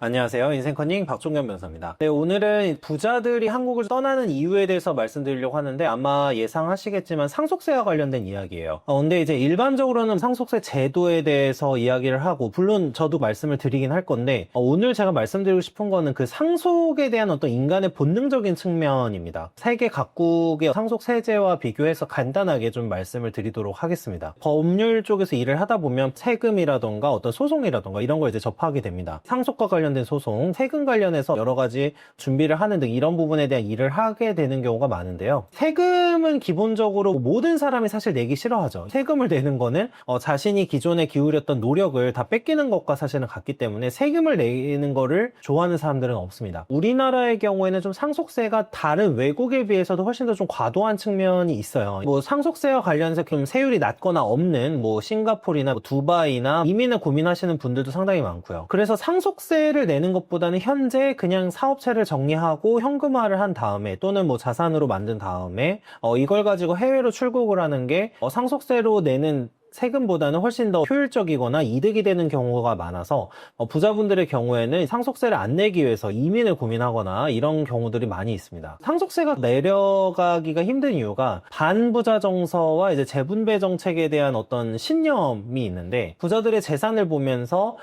안녕하세요. 인생커닝 박종현 변호사입니다. 네, 오늘은 부자들이 한국을 떠나는 이유에 대해서 말씀드리려고 하는데 아마 예상하시겠지만 상속세와 관련된 이야기예요. 근데 이제 일반적으로는 상속세 제도에 대해서 이야기를 하고 물론 저도 말씀을 드리긴 할 건데 오늘 제가 말씀드리고 싶은 거는 그 상속에 대한 어떤 인간의 본능적인 측면입니다. 세계 각국의 상속세제와 비교해서 간단하게 좀 말씀을 드리도록 하겠습니다. 법률 쪽에서 일을 하다 보면 세금이라던가 어떤 소송이라던가 이런 걸 이제 접하게 됩니다. 상속과 관련된 소송, 세금 관련해서 여러 가지 준비를 하는 등 이런 부분에 대한 일을 하게 되는 경우가 많은데요. 세금은 기본적으로 모든 사람이 사실 내기 싫어하죠. 세금을 내는 거는 자신이 기존에 기울였던 노력을 다 뺏기는 것과 사실은 같기 때문에 세금을 내는 거를 좋아하는 사람들은 없습니다. 우리나라의 경우에는 좀 상속세가 다른 외국에 비해서도 훨씬 더 좀 과도한 측면이 있어요. 뭐 상속세와 관련해서 좀 세율이 낮거나 없는 뭐 싱가포르나 두바이나 이민을 고민하시는 분들도 상당히 많고요. 그래서 상속세를 내는 것보다는 현재 그냥 사업체를 정리하고 현금화를 한 다음에 또는 뭐 자산으로 만든 다음에 이걸 가지고 해외로 출국을 하는 게 상속세로 내는 세금보다는 훨씬 더 효율적이거나 이득이 되는 경우가 많아서 부자분들의 경우에는 상속세를 안 내기 위해서 이민을 고민하거나 이런 경우들이 많이 있습니다. 상속세가 내려가기가 힘든 이유가 반부자 정서와 이제 재분배 정책에 대한 어떤 신념이 있는데 부자들의 재산을 보면서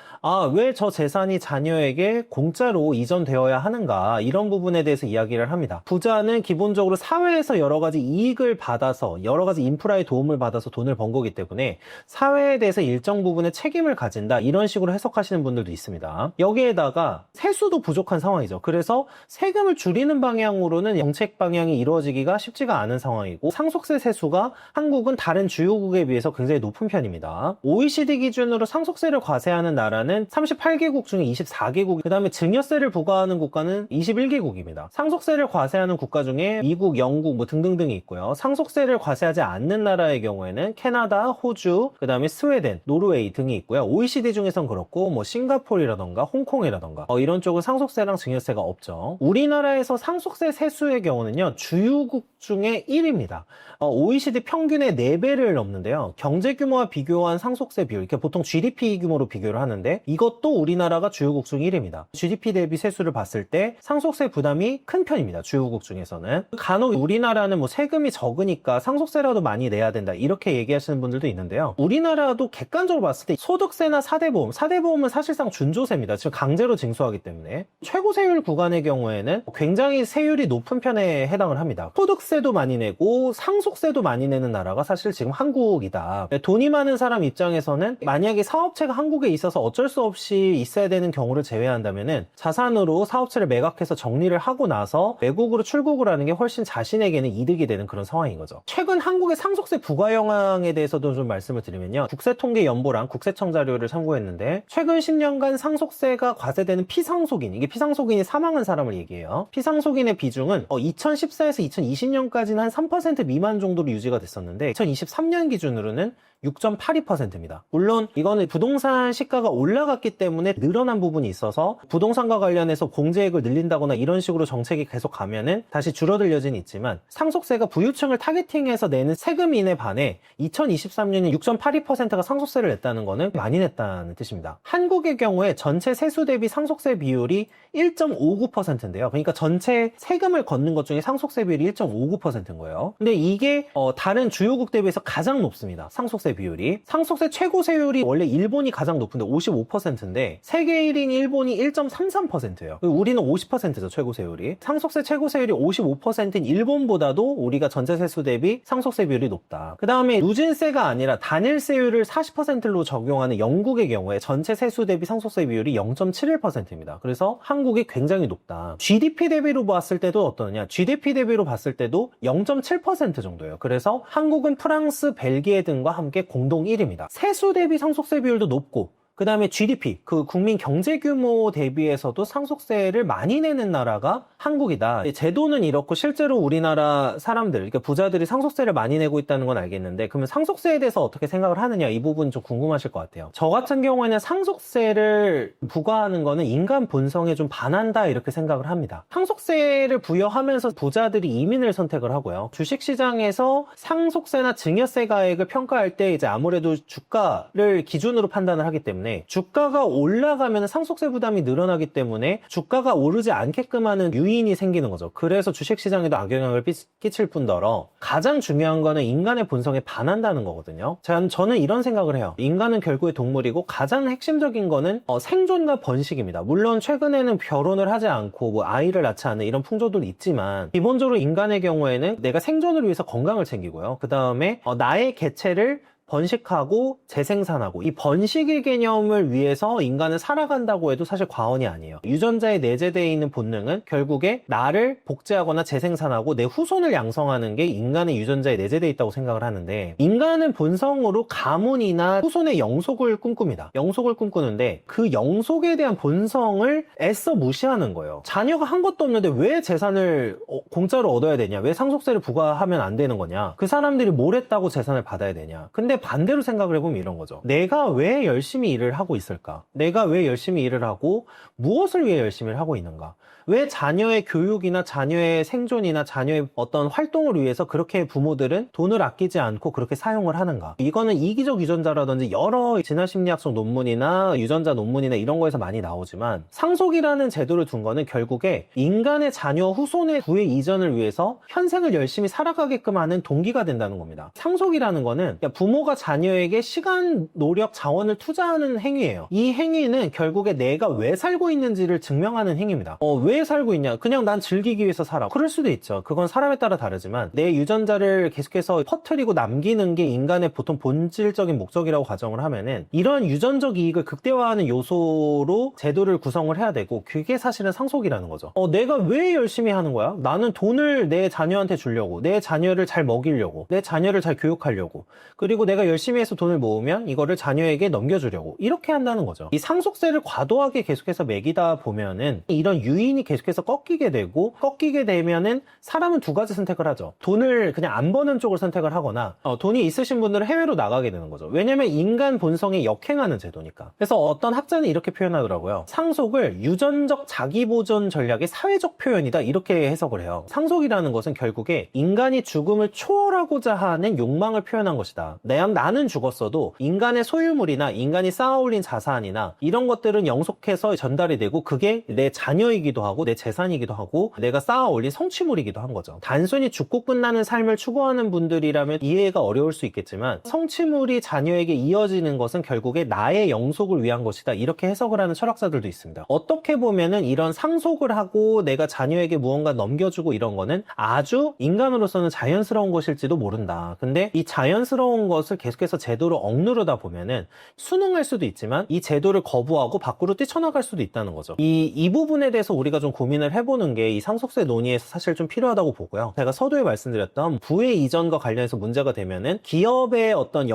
왜 저 재산이 자녀에게 공짜로 이전되어야 하는가 이런 부분에 대해서 이야기를 합니다. 부자는 기본적으로 사회에서 여러 가지 이익을 받아서 여러 가지 인프라의 도움을 받아서 돈을 번 거기 때문에 사회에 대해서 일정 부분의 책임을 가진다 이런 식으로 해석하시는 분들도 있습니다. 여기에다가 세수도 부족한 상황이죠. 그래서 세금을 줄이는 방향으로는 정책 방향이 이루어지기가 쉽지가 않은 상황이고 상속세 세수가 한국은 다른 주요국에 비해서 굉장히 높은 편입니다. OECD 기준으로 상속세를 과세하는 나라는 38개국 중에 24개국, 그 다음에 증여세를 부과하는 국가는 21개국입니다. 상속세를 과세하는 국가 중에 미국, 영국 뭐 등등등이 있고요. 상속세를 과세하지 않는 나라의 경우에는 캐나다, 호주, 그 다음에 스웨덴, 노르웨이 등이 있고요. OECD 중에선 그렇고 뭐 싱가포르라던가 홍콩이라던가 이런 쪽은 상속세랑 증여세가 없죠. 우리나라에서 상속세 세수의 경우는요 주요국 중에 1위입니다. OECD 평균의 4배를 넘는데요. 경제 규모와 비교한 상속세 비율, 이렇게 보통 GDP 규모로 비교를 하는데 이것도 우리나라가 주요국 중 1위입니다. GDP 대비 세수를 봤을 때 상속세 부담이 큰 편입니다. 주요국 중에서는. 간혹 우리나라는 뭐 세금이 적으니까 상속세라도 많이 내야 된다 이렇게 얘기하시는 분들도 있는데요. 우리나라도 객관적으로 봤을 때 소득세나 사대보험은 사실상 준조세입니다. 지금 강제로 징수하기 때문에 최고 세율 구간의 경우에는 굉장히 세율이 높은 편에 해당을 합니다. 소득세도 많이 내고 상속세도 많이 내는 나라가 사실 지금 한국이다. 돈이 많은 사람 입장에서는 만약에 사업체가 한국에 있어서 어쩔 수 없이 있어야 되는 경우를 제외한다면은 자산으로 사업체를 매각해서 정리를 하고 나서 외국으로 출국을 하는 게 훨씬 자신에게는 이득이 되는 그런 상황인 거죠. 최근 한국의 상속세 부과 영향에 대해서도 좀 말씀을 드리면요. 국세통계연보랑 국세청 자료를 참고했는데 최근 10년간 상속세가 과세되는 피상속인, 이게 피상속인이 사망한 사람을 얘기해요. 피상속인의 비중은 2014에서 2020년까지는 한 3% 미만 정도로 유지가 됐었는데 2023년 기준으로는 6.82%입니다. 물론 이거는 부동산 시가가 올라갔기 때문에 늘어난 부분이 있어서 부동산과 관련해서 공제액을 늘린다거나 이런 식으로 정책이 계속 가면은 다시 줄어들 여지는 있지만 상속세가 부유층을 타겟팅해서 내는 세금인에 반해 2023년에 6.82%가 상속세를 냈다는 거는 많이 냈다는 뜻입니다. 한국의 경우에 전체 세수 대비 상속세 비율이 1.59%인데요. 그러니까 전체 세금을 걷는 것 중에 상속세 비율이 1.59%인 거예요. 근데 이게 다른 주요국 대비해서 가장 높습니다. 상속세 비율이. 상속세 최고 세율이 원래 일본이 가장 높은데 55%인데 세계 1위인 일본이 1.33%예요. 우리는 50%죠, 최고 세율이. 상속세 최고 세율이 55%인 일본보다도 우리가 전체 세수 대비 상속세 비율이 높다. 그 다음에 누진세가 아니라 단일세율을 40%로 적용하는 영국의 경우에 전체 세수 대비 상속세 비율이 0.71%입니다. 그래서 한국이 굉장히 높다. GDP 대비로 봤을 때도 어떠냐? GDP 대비로 봤을 때도 0.7% 정도예요. 그래서 한국은 프랑스, 벨기에 등과 함께 공동 1위입니다. 세수 대비 상속세 비율도 높고 그 다음에 GDP, 그 국민 경제 규모 대비해서도 상속세를 많이 내는 나라가 한국이다. 제도는 이렇고 실제로 우리나라 사람들, 그러니까 부자들이 상속세를 많이 내고 있다는 건 알겠는데 그러면 상속세에 대해서 어떻게 생각을 하느냐 이 부분 좀 궁금하실 것 같아요. 저 같은 경우에는 상속세를 부과하는 거는 인간 본성에 좀 반한다 이렇게 생각을 합니다. 상속세를 부여하면서 부자들이 이민을 선택을 하고요. 주식시장에서 상속세나 증여세 가액을 평가할 때 이제 아무래도 주가를 기준으로 판단을 하기 때문에 때문에 주가가 올라가면 상속세 부담이 늘어나기 때문에 주가가 오르지 않게끔 하는 유인이 생기는 거죠. 그래서 주식시장에도 악영향을 끼칠 뿐더러 가장 중요한 거는 인간의 본성에 반한다는 거거든요. 저는 이런 생각을 해요. 인간은 결국에 동물이고 가장 핵심적인 거는 생존과 번식입니다. 물론 최근에는 결혼을 하지 않고 뭐 아이를 낳지 않는 이런 풍조도 있지만 기본적으로 인간의 경우에는 내가 생존을 위해서 건강을 챙기고요. 그 다음에 나의 개체를 번식하고 재생산하고, 이 번식의 개념을 위해서 인간은 살아간다고 해도 사실 과언이 아니에요. 유전자에 내재되어 있는 본능은 결국에 나를 복제하거나 재생산하고 내 후손을 양성하는 게 인간의 유전자에 내재되어 있다고 생각을 하는데, 인간은 본성으로 가문이나 후손의 영속을 꿈꿉니다. 영속을 꿈꾸는데 그 영속에 대한 본성을 애써 무시하는 거예요. 자녀가 한 것도 없는데 왜 재산을 공짜로 얻어야 되냐, 왜 상속세를 부과하면 안 되는 거냐, 그 사람들이 뭘 했다고 재산을 받아야 되냐. 근데 반대로 생각을 해보면 이런 거죠. 내가 왜 열심히 일을 하고 있을까? 내가 왜 열심히 일을 하고 무엇을 위해 열심히 하고 있는가? 왜 자녀의 교육이나 자녀의 생존이나 자녀의 어떤 활동을 위해서 그렇게 부모들은 돈을 아끼지 않고 그렇게 사용을 하는가? 이거는 이기적 유전자라든지 여러 진화심리학적 논문이나 유전자 논문이나 이런 거에서 많이 나오지만, 상속이라는 제도를 둔 거는 결국에 인간의 자녀 후손의 부의 이전을 위해서 현생을 열심히 살아가게끔 하는 동기가 된다는 겁니다. 상속이라는 거는 부모가 자녀에게 시간, 노력, 자원을 투자하는 행위예요. 이 행위는 결국에 내가 왜 살고 있는지를 증명하는 행위입니다. 왜 살고 있냐? 그냥 난 즐기기 위해서 살아. 그럴 수도 있죠. 그건 사람에 따라 다르지만 내 유전자를 계속해서 퍼뜨리고 남기는 게 인간의 보통 본질적인 목적이라고 가정을 하면은, 이런 유전적 이익을 극대화하는 요소로 제도를 구성을 해야 되고, 그게 사실은 상속이라는 거죠. 내가 왜 열심히 하는 거야? 나는 돈을 내 자녀한테 주려고, 내 자녀를 잘 먹이려고, 내 자녀를 잘 교육하려고, 그리고 내가 열심히 해서 돈을 모으면 이거를 자녀에게 넘겨주려고, 이렇게 한다는 거죠. 이 상속세를 과도하게 계속해서 매기다 보면은 이런 유인이 계속해서 꺾이게 되고, 꺾이게 되면은 사람은 두 가지 선택을 하죠. 돈을 그냥 안 버는 쪽을 선택을 하거나, 돈이 있으신 분들은 해외로 나가게 되는 거죠. 왜냐면 인간 본성에 역행하는 제도니까. 그래서 어떤 학자는 이렇게 표현하더라고요. 상속을 유전적 자기보존 전략의 사회적 표현이다, 이렇게 해석을 해요. 상속이라는 것은 결국에 인간이 죽음을 초월하고자 하는 욕망을 표현한 것이다. 나는 죽었어도 인간의 소유물이나 인간이 쌓아올린 자산이나 이런 것들은 영속해서 전달이 되고, 그게 내 자녀이기도 하고 내 재산이기도 하고 내가 쌓아올린 성취물이기도 한 거죠. 단순히 죽고 끝나는 삶을 추구하는 분들이라면 이해가 어려울 수 있겠지만, 성취물이 자녀에게 이어지는 것은 결국에 나의 영속을 위한 것이다, 이렇게 해석을 하는 철학자들도 있습니다. 어떻게 보면은 이런 상속을 하고 내가 자녀에게 무언가 넘겨주고 이런 거는 아주 인간으로서는 자연스러운 것일지도 모른다. 근데 이 자연스러운 것을 계속해서 제도를 억누르다 보면은 순응할 수도 있지만 이 제도를 거부하고 밖으로 뛰쳐나갈 수도 있다는 거죠. 이 부분에 대해서 우리가 좀 고민을 해보는 게 이 상속세 논의에서 사실 좀 필요하다고 보고요. 제가 서두에 말씀드렸던 부의 이전과 관련해서 문제가 되면은 기업의 어떤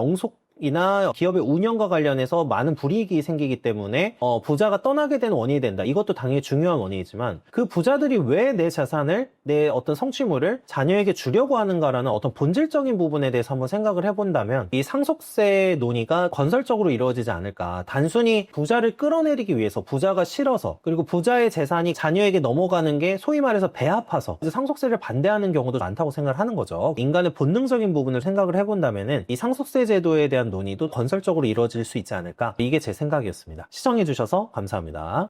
이나 기업의 운영과 관련해서 많은 불이익이 생기기 때문에 부자가 떠나게 되는 원인이 된다. 이것도 당연히 중요한 원인이지만, 그 부자들이 왜 내 자산을, 내 어떤 성취물을 자녀에게 주려고 하는가라는 어떤 본질적인 부분에 대해서 한번 생각을 해본다면 이 상속세 논의가 건설적으로 이루어지지 않을까. 단순히 부자를 끌어내리기 위해서, 부자가 싫어서, 그리고 부자의 재산이 자녀에게 넘어가는 게 소위 말해서 배 아파서 상속세를 반대하는 경우도 많다고 생각을 하는 거죠. 인간의 본능적인 부분을 생각을 해본다면은 이 상속세 제도에 대한 논의도 건설적으로 이루어질 수 있지 않을까, 이게 제 생각이었습니다. 시청해주셔서 감사합니다.